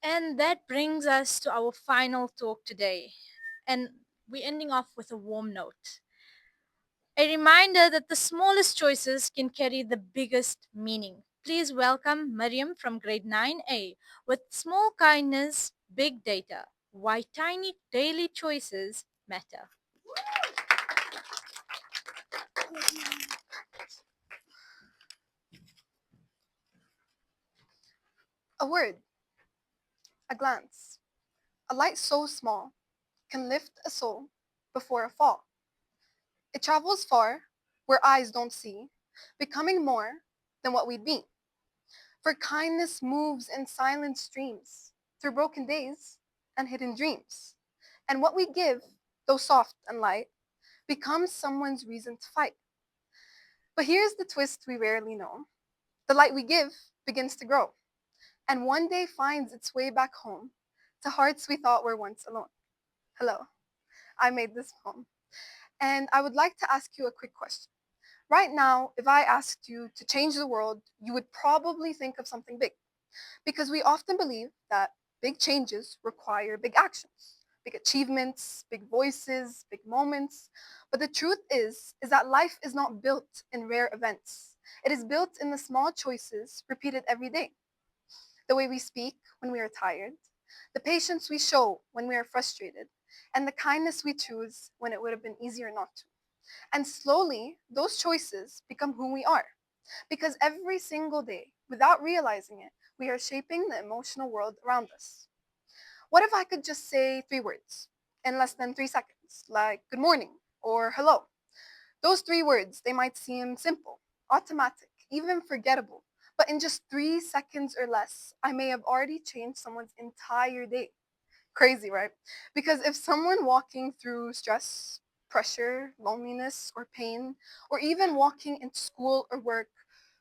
And that brings us to our final talk today. And we're ending off with a warm note. A reminder that the smallest choices can carry the biggest meaning. Please welcome Miriam from grade 9A with Small Kindness, Big Data. Why tiny daily choices matter. A word, a glance, a light so small can lift a soul before a fall. It travels far where eyes don't see, becoming more than what we'd be. For kindness moves in silent streams through broken days and hidden dreams. And what we give, though soft and light, becomes someone's reason to fight. But here's the twist we rarely know. The light we give begins to grow, and one day finds its way back home to hearts we thought were once alone. Hello, I made this poem. And I would like to ask you a quick question. Right now, if I asked you to change the world, you would probably think of something big. Because we often believe that big changes require big actions, big achievements, big voices, big moments. But the truth is that life is not built in rare events. It is built in the small choices repeated every day. The way we speak when we are tired, the patience we show when we are frustrated, and the kindness we choose when it would have been easier not to. And slowly, those choices become who we are. Because every single day, without realizing it, we are shaping the emotional world around us. What if I could just say three words in less than 3 seconds, like good morning or hello? Those three words, they might seem simple, automatic, even forgettable. But in just 3 seconds or less, I may have already changed someone's entire day. Crazy, right? Because if someone walking through stress, pressure, loneliness, or pain, or even walking into school or work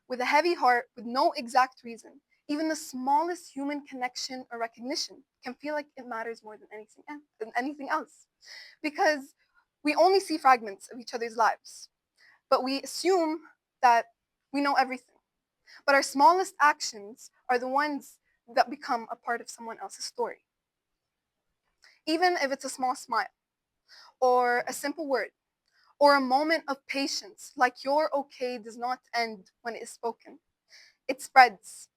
with a heavy heart with no exact reason, even the smallest human connection or recognition can feel like it matters more than anything else. Because we only see fragments of each other's lives, but we assume that we know everything. But our smallest actions are the ones that become a part of someone else's story. Even if it's a small smile, or a simple word, or a moment of patience, like your okay does not end when it is spoken. It spreads.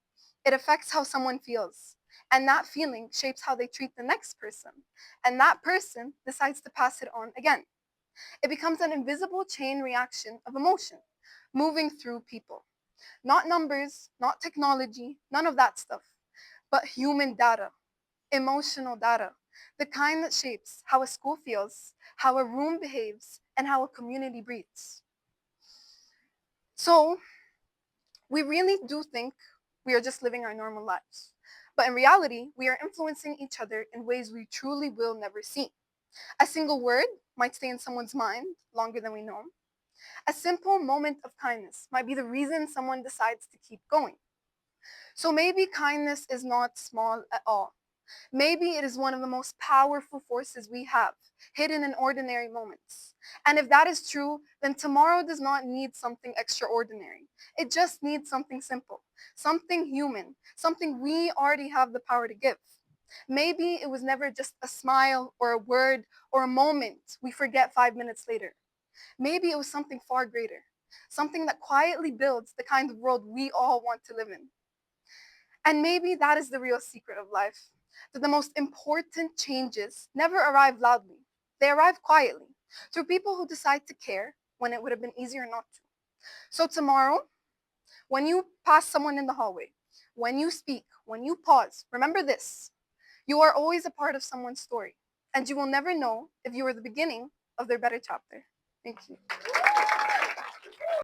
It affects how someone feels. And that feeling shapes how they treat the next person. And that person decides to pass it on again. It becomes an invisible chain reaction of emotion moving through people. Not numbers, not technology, none of that stuff, but human data, emotional data, the kind that shapes how a school feels, how a room behaves, and how a community breathes. So, we really do think we are just living our normal lives. But in reality, we are influencing each other in ways we truly will never see. A single word might stay in someone's mind longer than we know. A simple moment of kindness might be the reason someone decides to keep going. So maybe kindness is not small at all. Maybe it is one of the most powerful forces we have, hidden in ordinary moments. And if that is true, then tomorrow does not need something extraordinary. It just needs something simple, something human, something we already have the power to give. Maybe it was never just a smile or a word or a moment we forget 5 minutes later. Maybe it was something far greater, something that quietly builds the kind of world we all want to live in. And maybe that is the real secret of life, that the most important changes never arrive loudly. They arrive quietly, through people who decide to care when it would have been easier not to. So tomorrow, when you pass someone in the hallway, when you speak, when you pause, remember this. You are always a part of someone's story, and you will never know if you were the beginning of their better chapter. Thank you.